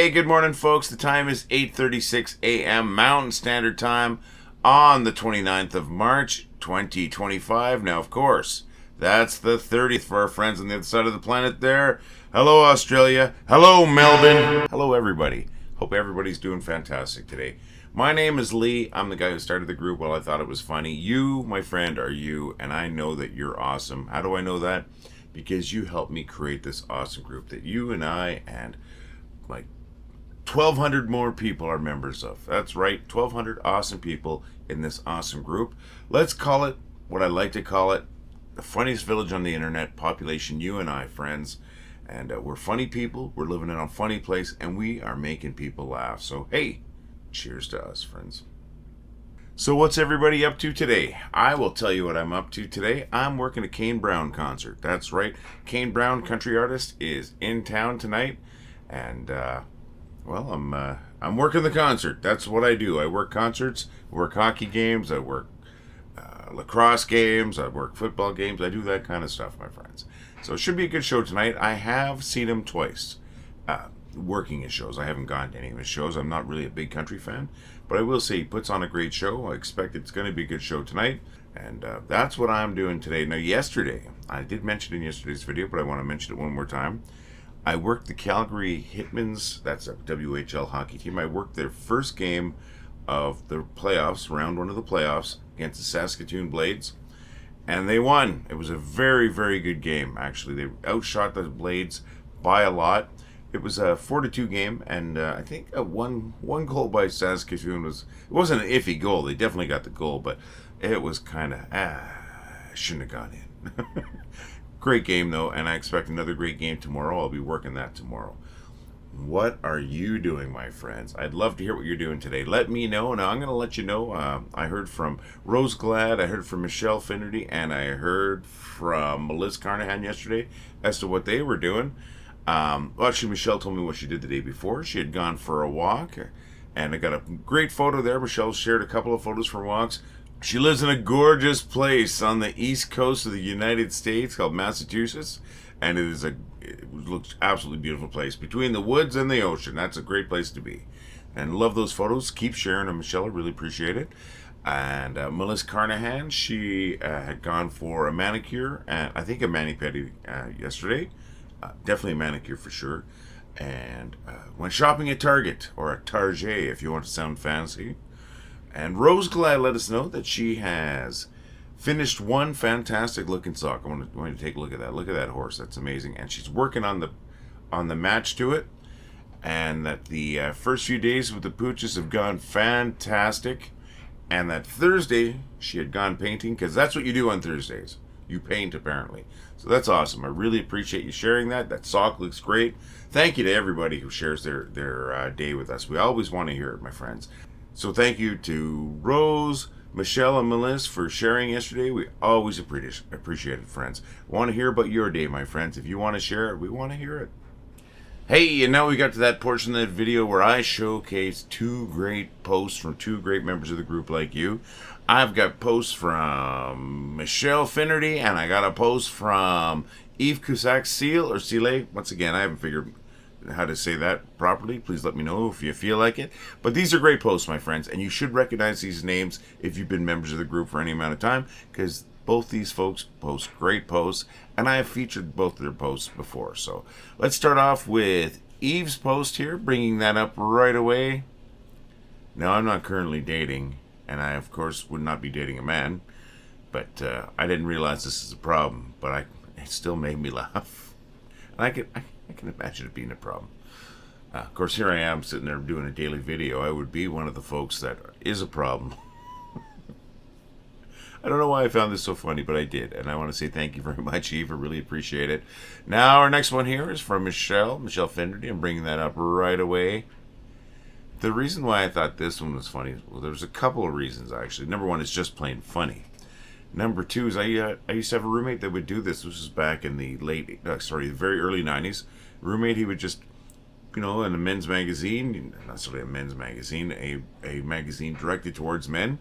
Hey, good morning, folks. The time is 8:36 a.m. Mountain Standard Time on the 29th of March, 2025. Now, of course, that's the 30th for our friends on the other side of the planet there. Hello, Australia. Hello, Melbourne. Hello, everybody. Hope everybody's doing fantastic today. My name is Lee. I'm the guy who started the group. Well, I thought it was funny. You, my friend, are you, and I know that you're awesome. How do I know that? Because you helped me create this awesome group that you and I and like 1,200 more people are members of. That's right, 1,200 awesome people in this awesome group. Let's call it what I like to call it, the funniest village on the internet, population you and I, friends. And we're funny people, we're living in a funny place, and we are making people laugh. So hey, cheers to us, friends. So what's everybody up to today? I will tell you what I'm up to today. I'm working a Kane Brown concert. That's right, Kane Brown, country artist, is in town tonight. And well, I'm working the concert. That's what I do. I work concerts, I work hockey games, I work lacrosse games, I work football games. I do that kind of stuff, my friends. So it should be a good show tonight. I have seen him twice, working his shows. I haven't gone to any of his shows. I'm not really a big country fan, but I will say he puts on a great show. I expect it's going to be a good show tonight, and that's what I'm doing today. Now, yesterday, I did mention it in yesterday's video, but I want to mention it one more time. I worked the Calgary Hitmans, that's a WHL hockey team. I worked their first game of the playoffs, round one of the playoffs, against the Saskatoon Blades, and they won. It was a very, very good game, actually. They outshot the Blades by a lot. It was a 4-2 game, and I think one goal by Saskatoon it wasn't an iffy goal. They definitely got the goal, but it was kind of, shouldn't have gone in. Great game, though, and I expect another great game tomorrow. I'll be working that tomorrow. What are you doing, my friends? I'd love to hear what you're doing today. Let me know. Now, I'm going to let you know. I heard from Rose Glad, I heard from Michelle Finnerty, and I heard from Melissa Carnahan yesterday as to what they were doing. Well, actually, Michelle told me what she did the day before. She had gone for a walk, and I got a great photo there. Michelle shared a couple of photos from walks. She lives in a gorgeous place on the east coast of the United States called Massachusetts, and it looks absolutely beautiful place between the woods and the ocean. That's a great place to be, and love those photos. Keep sharing them, Michelle. I really appreciate it. And Melissa Carnahan, she had gone for a manicure and I think a mani-pedi yesterday. Definitely a manicure for sure. And went shopping at Target, or at Target if you want to sound fancy. And Rose Glad let us know that she has finished one fantastic looking sock. I want to take a look at that. Look at that horse. That's amazing. And she's working on the match to it. And that the first few days with the pooches have gone fantastic. And that Thursday she had gone painting, because that's what you do on Thursdays. You paint, apparently. So that's awesome. I really appreciate you sharing that. That sock looks great. Thank you to everybody who shares their day with us. We always want to hear it, my friends. So thank you to Rose, Michelle, and Melissa for sharing yesterday. We always appreciate it, friends. I want to hear about your day, my friends. If you want to share it, we want to hear it. Hey, and now we got to that portion of the video where I showcase two great posts from two great members of the group like you. I've got posts from Michelle Finnerty, and I got a post from Eve Cusack Seale. Once again, I haven't figured how to say that properly. Please let me know if you feel like it. But these are great posts, my friends, and you should recognize these names if you've been members of the group for any amount of time, because both these folks post great posts, and I have featured both of their posts before. So let's start off with Eve's post here, bringing that up right away. Now, I'm not currently dating, and I, of course, would not be dating a man, but I didn't realize this is a problem, but it still made me laugh. And I can imagine it being a problem. Of course, here I am sitting there doing a daily video. I would be one of the folks that is a problem. I don't know why I found this so funny, but I did. And I want to say thank you very much, Eve. I really appreciate it. Now, our next one here is from Michelle Finnerty. I'm bringing that up right away. The reason why I thought this one was funny, well, there's a couple of reasons, actually. Number one, it's just plain funny. Number two is I used to have a roommate that would do this. This was back in the very early 90s. Roommate, he would just, in a men's magazine, not necessarily a men's magazine, a magazine directed towards men.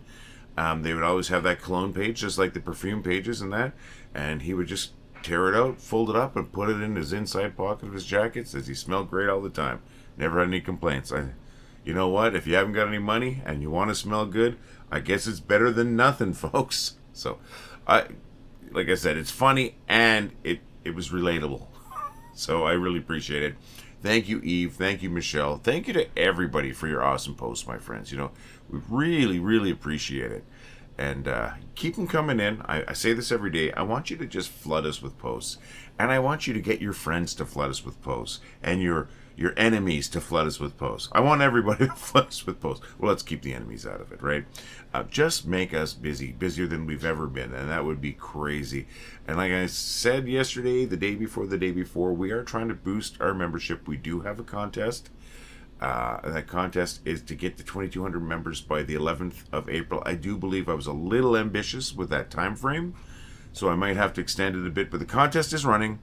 They would always have that cologne page, just like the perfume pages and that. And he would just tear it out, fold it up, and put it in his inside pocket of his jacket. Says he smelled great all the time. Never had any complaints. You know what? If you haven't got any money and you want to smell good, I guess it's better than nothing, folks. So, like I said, it's funny and it was relatable. So I really appreciate it. Thank you, Eve. Thank you, Michelle. Thank you to everybody for your awesome posts, my friends. You know, we really, really appreciate it. And keep them coming in. I say this every day. I want you to just flood us with posts. And I want you to get your friends to flood us with posts. And your enemies to flood us with posts. I want everybody to flood us with posts. Well, let's keep the enemies out of it, right? Just make us busy, busier than we've ever been, and that would be crazy. And like I said yesterday, the day before, we are trying to boost our membership. We do have a contest. And that contest is to get to 2,200 members by the 11th of April. I do believe I was a little ambitious with that time frame, so I might have to extend it a bit, but the contest is running.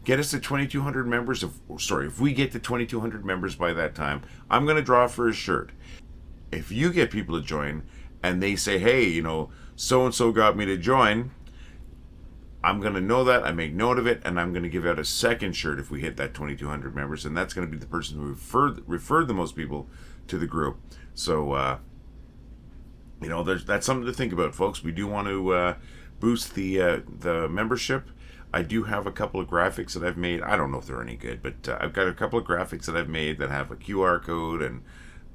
Get us to 2,200 members. If we get to 2,200 members by that time, I'm going to draw for a shirt. If you get people to join and they say, hey, you know, so-and-so got me to join, I'm going to know that. I make note of it, and I'm going to give out a second shirt if we hit that 2,200 members, and that's going to be the person who referred the most people to the group. So, you know, that's something to think about, folks. We do want to boost the membership. I do have a couple of graphics that I've made. I don't know if they're any good, but I've got a couple of graphics that I've made that have a QR code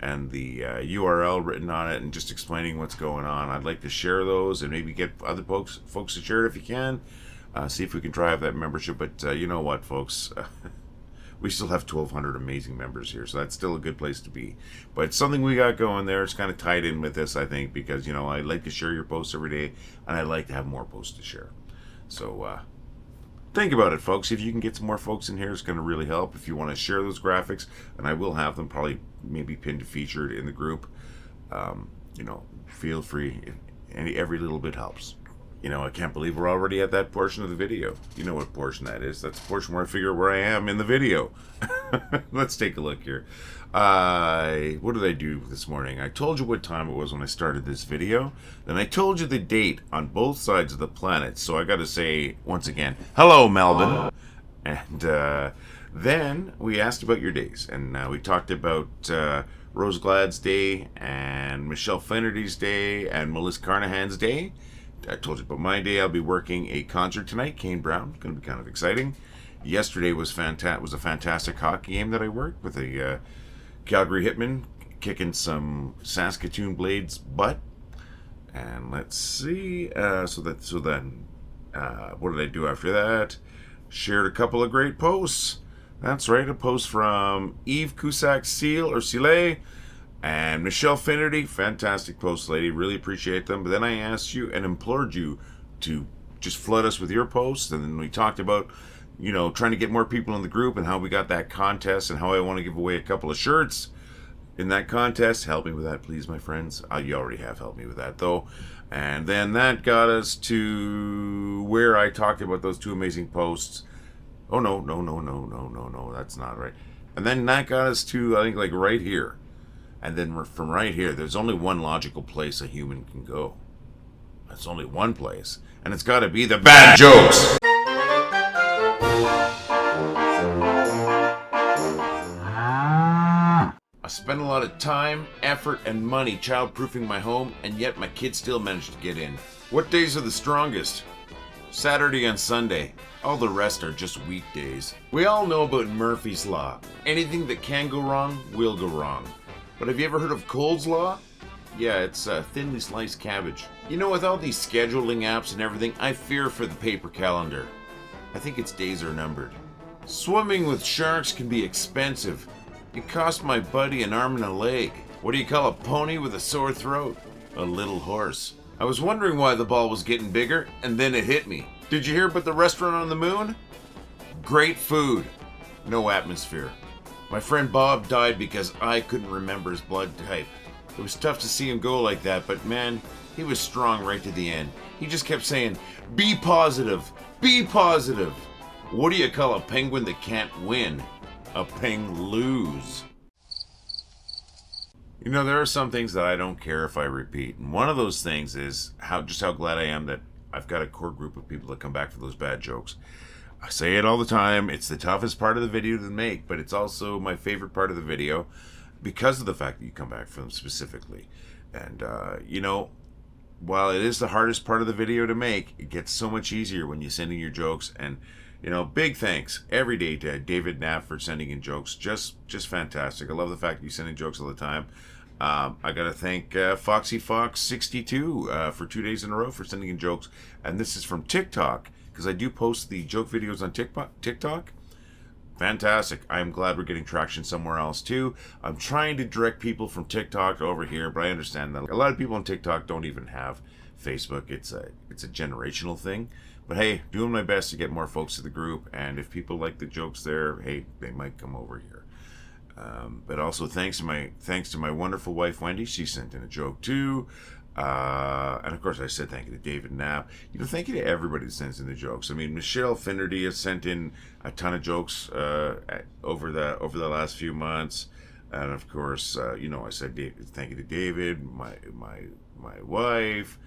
and the URL written on it and just explaining what's going on. I'd like to share those and maybe get other folks to share it if you can. See if we can drive that membership. But you know what, folks? We still have 1,200 amazing members here, so that's still a good place to be. But it's something we got going there. It's kind of tied in with this, I think, because, you know, I like to share your posts every day, and I like to have more posts to share. So, think about it, folks. If you can get some more folks in here, it's going to really help. If you want to share those graphics, and I will have them probably maybe pinned to featured in the group, you know, feel free. Every little bit helps. You know, I can't believe we're already at that portion of the video. You know what portion that is. That's the portion where I figure where I am in the video. Let's take a look here. What did I do this morning? I told you what time it was when I started this video. Then I told you the date on both sides of the planet. So I got to say, once again, hello, Melbourne. And then we asked about your days. And we talked about Rose Glad's day and Michelle Flaherty's day and Melissa Carnahan's day. I told you about my day. I'll be working a concert tonight, Kane Brown. Going to be kind of exciting. Yesterday was a fantastic hockey game that I worked with a Calgary Hitmen kicking some Saskatoon Blades butt. And let's see. So then, what did I do after that? Shared a couple of great posts. That's right, a post from Eve Cusack Seale and Michelle Finnerty. Fantastic posts, lady. Really appreciate them. But then I asked you and implored you to just flood us with your posts. And then we talked about, you know, trying to get more people in the group and how we got that contest and how I want to give away a couple of shirts in that contest. Help me with that, please, my friends. You already have helped me with that, though. And then that got us to where I talked about those two amazing posts. Oh, no, that's not right. And then that got us to, I think, like right here. And then from right here, there's only one logical place a human can go. That's only one place. And it's got to be the bad jokes. I spent a lot of time, effort, and money childproofing my home, and yet my kids still managed to get in. What days are the strongest? Saturday and Sunday. All the rest are just weekdays. We all know about Murphy's Law. Anything that can go wrong will go wrong. But have you ever heard of Cole's Law? Yeah, it's thinly sliced cabbage. You know, with all these scheduling apps and everything, I fear for the paper calendar. I think its days are numbered. Swimming with sharks can be expensive. It cost my buddy an arm and a leg. What do you call a pony with a sore throat? A little horse. I was wondering why the ball was getting bigger, and then it hit me. Did you hear about the restaurant on the moon? Great food. No atmosphere. My friend Bob died because I couldn't remember his blood type. It was tough to see him go like that, but man, he was strong right to the end. He just kept saying, be positive, be positive. What do you call a penguin that can't win? A peng-lose. You know, there are some things that I don't care if I repeat. And one of those things is how glad I am that I've got a core group of people that come back for those bad jokes. I say it all the time. It's the toughest part of the video to make, but it's also my favorite part of the video because of the fact that you come back for them specifically. And, while it is the hardest part of the video to make, it gets so much easier when you send in your jokes. And, big thanks every day to David Knapp for sending in jokes. Just fantastic. I love the fact that you send in jokes all the time. I got to thank Foxy Fox 62 for 2 days in a row for sending in jokes. And this is from TikTok, because I do post the joke videos on TikTok. Fantastic. I'm glad we're getting traction somewhere else too. I'm trying to direct people from TikTok over here, but I understand that a lot of people on TikTok don't even have Facebook. It's a generational thing. But hey, doing my best to get more folks to the group, and if people like the jokes there, hey, they might come over here. But also thanks to my wonderful wife Wendy. She sent in a joke too. And of course I said thank you to David Knapp. Thank you to everybody that sends in the jokes. I mean, Michelle Finnerty has sent in a ton of jokes over the last few months. And of course, I said thank you to David, my wife,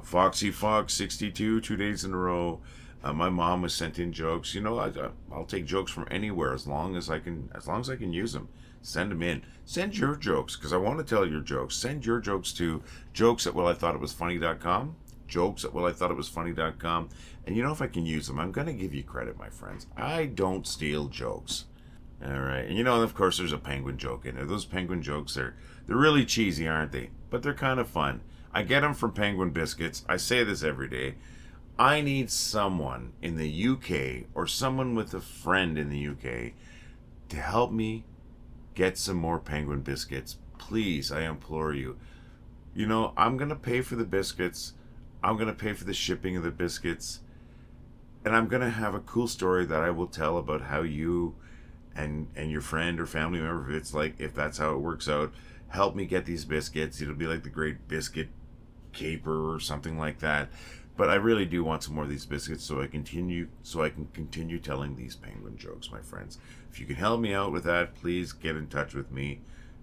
Foxy Fox 62, 2 days in a row. My mom has sent in jokes. I'll take jokes from anywhere as long as I can use them. Send them in. Send your jokes, because I want to tell your jokes. Send your jokes to jokes@wellithoughitwasfunny.com. Jokes@wellithoughitwasfunny.com. And if I can use them, I'm going to give you credit, my friends. I don't steal jokes. All right. And of course, there's a penguin joke in there. Those penguin jokes, they're really cheesy, aren't they? But they're kind of fun. I get them from Penguin Biscuits. I say this every day. I need someone in the UK or someone with a friend in the UK to help me get some more Penguin Biscuits. Please, I implore you. I'm going to pay for the biscuits. I'm going to pay for the shipping of the biscuits. And I'm going to have a cool story that I will tell about how you and your friend or family member, if that's how it works out, help me get these biscuits. It'll be like the Great Biscuit Caper or something like that. But I really do want some more of these biscuits so I can continue telling these penguin jokes, my friends. If you can help me out with that, please get in touch with me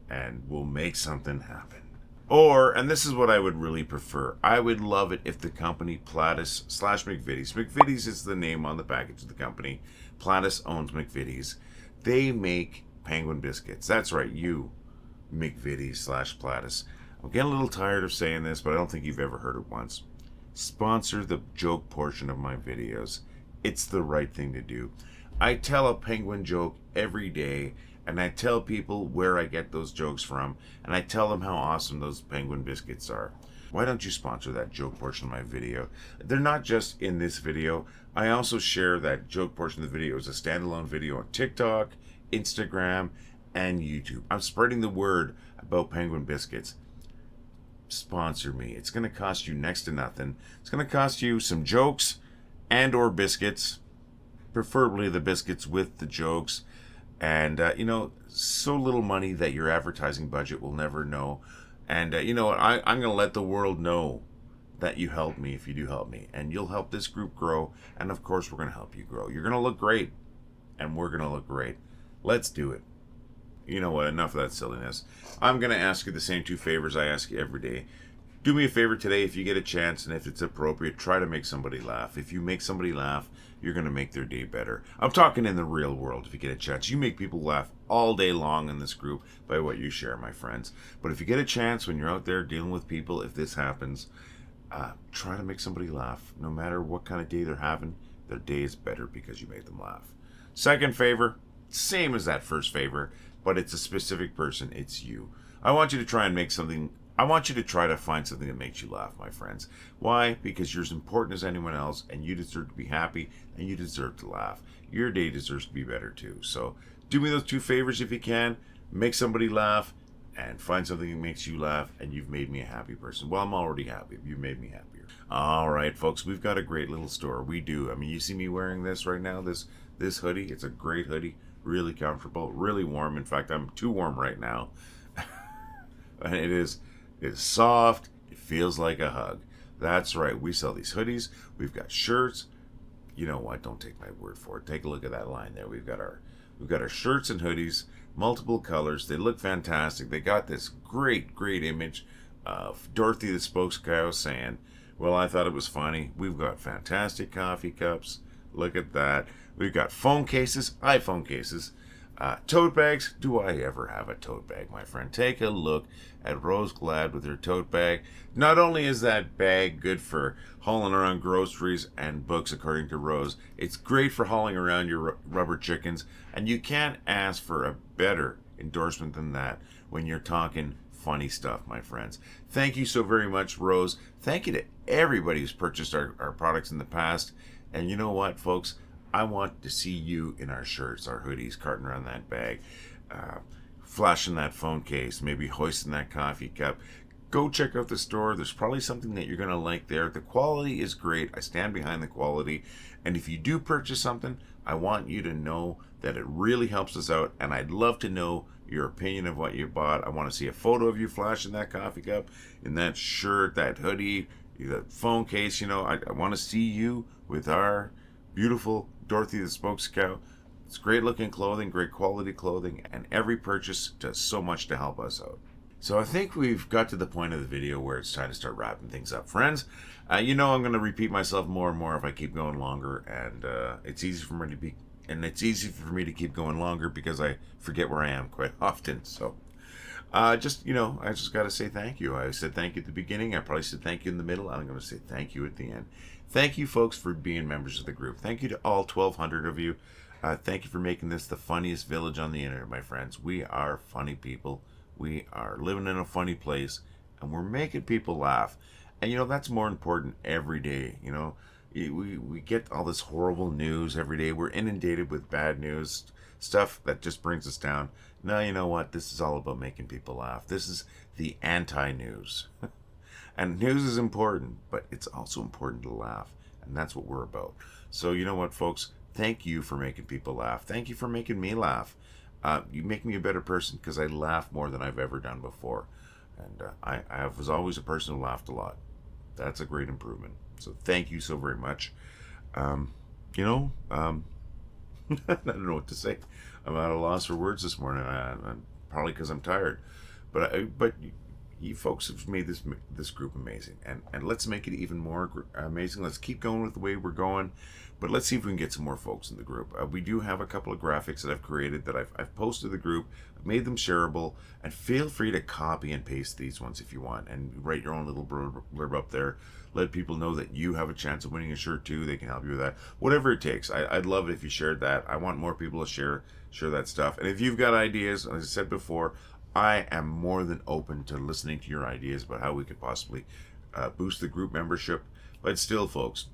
and we'll make something happen. And this is what I would really prefer. I would love it if the company Plattis / McVitie's. McVitie's is the name on the package of the company. Plattis owns McVitie's. They make penguin biscuits. That's right, you, McVitie's / Plattis. I'm getting a little tired of saying this, but I don't think you've ever heard it once. Sponsor the joke portion of my videos. It's the right thing to do. I tell a penguin joke every day, and I tell people where I get those jokes from, and I tell them how awesome those penguin biscuits are. Why don't you sponsor that joke portion of my video? They're not just in this video. I also share that joke portion of the video as a standalone video on TikTok, Instagram, and YouTube. I'm spreading the word about penguin biscuits. Sponsor me. It's going to cost you next to nothing. It's going to cost you some jokes and or biscuits, preferably the biscuits with the jokes, and so little money that your advertising budget will never know. And I'm going to let the world know that you helped me if you do help me, and you'll help this group grow, and of course we're going to help you grow. You're going to look great, and we're going to look great. Let's do it. You know what? Enough of that silliness. I'm going to ask you the same two favors I ask you every day. Do me a favor today if you get a chance, and if it's appropriate, try to make somebody laugh. If you make somebody laugh, you're going to make their day better. I'm talking in the real world. If you get a chance, you make people laugh all day long in this group by what you share, my friends. But if you get a chance when you're out there dealing with people, if this happens, try to make somebody laugh. No matter what kind of day they're having, their day is better because you made them laugh. Second favor, same as that first favor, but it's a specific person. It's you. I want you to try to find something that makes you laugh, my friends. Why? Because you're as important as anyone else, and you deserve to be happy, and you deserve to laugh. Your day deserves to be better too. So do me those two favors if you can. Make somebody laugh, and find something that makes you laugh, and you've made me a happy person. Well, I'm already happy. You've made me happier. All right, folks, we've got a great little store. We do. I mean, you see me wearing this right now, this hoodie. It's a great hoodie. Really comfortable, really warm. In fact, I'm too warm right now. And it's soft. It feels like a hug. That's right. We sell these hoodies. We've got shirts. You know what? Don't take my word for it. Take a look at that line there. We've got our shirts and hoodies, multiple colors. They look fantastic. They got this great image of Dorothy the Spokes Cow saying, "Well, I thought it was funny." We've got fantastic coffee cups, Look at that. We've got phone cases, iPhone cases, tote bags. Do I ever have a tote bag, my friend? Take a look at Rose Glad with her tote bag. Not only is that bag good for hauling around groceries and books, according to Rose, it's great for hauling around your rubber chickens, and you can't ask for a better endorsement than that when you're talking funny stuff, my friends. Thank you so very much, Rose. Thank you to everybody who's purchased our products in the past. And you know what, folks? I want to see you in our shirts, our hoodies, carting around that bag, flashing that phone case, maybe hoisting that coffee cup. Go check out the store. There's probably something that you're going to like there. The quality is great. I stand behind the quality. And if you do purchase something, I want you to know that it really helps us out. And I'd love to know your opinion of what you bought. I want to see a photo of you flashing that coffee cup, in that shirt, that hoodie, the phone case. You know, I want to see you with our beautiful Dorothy the Spokes Cow. It's great looking clothing, great quality clothing, and every purchase does so much to help us out. So I think we've got to the point of the video where it's time to start wrapping things up, friends. You know I'm going to repeat myself more and more if I keep going longer, and it's easy for me to keep going longer because I forget where I am quite often. So I just got to say thank you. I said thank you at the beginning. I probably said thank you in the middle. I'm going to say thank you at the end. Thank you, folks, for being members of the group. Thank you to all 1,200 of you. Thank you for making this the funniest village on the internet, my friends. We are funny people. We are living in a funny place, and we're making people laugh. And, that's more important every day. We get all this horrible news every day. We're inundated with bad news, stuff that just brings us down. Now, you know what? This is all about making people laugh. This is the anti-news. And news is important, but it's also important to laugh. And that's what we're about. So, you know what, folks? Thank you for making people laugh. Thank you for making me laugh. You make me a better person because I laugh more than I've ever done before. And I was always a person who laughed a lot. That's a great improvement. So thank you so very much. I don't know what to say. I'm at a loss for words this morning. Probably because I'm tired. But you folks have made this group amazing. And let's make it even more amazing. Let's keep going with the way we're going. But let's see if we can get some more folks in the group. We do have a couple of graphics that I've created that I've posted to the group. I've made them shareable. And feel free to copy and paste these ones if you want. And write your own little blurb up there. Let people know that you have a chance of winning a shirt too. They can help you with that. Whatever it takes. I'd love it if you shared that. I want more people to share that stuff. And if you've got ideas, as I said before, I am more than open to listening to your ideas about how we could possibly boost the group membership. But still, folks,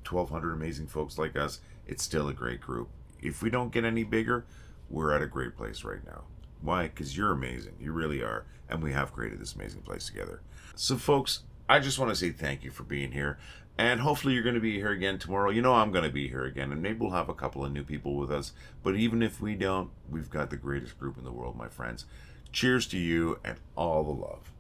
1,200 amazing folks like us, it's still a great group. If we don't get any bigger, we're at a great place right now. Why? Because you're amazing. You really are. And we have created this amazing place together. So, folks, I just want to say thank you for being here. And hopefully you're going to be here again tomorrow. I'm going to be here again. And maybe we'll have a couple of new people with us. But even if we don't, we've got the greatest group in the world, my friends. Cheers to you and all the love.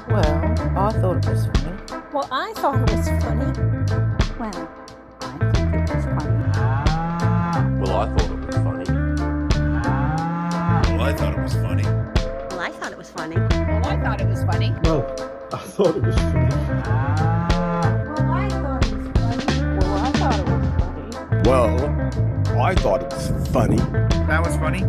Well, I thought it was funny. Well, I thought it was funny. Well, I think it was funny. Well, I thought it was funny. Well, I thought it was funny. Well, I thought it was funny. Well, I thought it was funny. Well, I thought it was funny. Well, I thought it was funny. Well, I thought it was funny. Well, I thought it was funny. That was funny.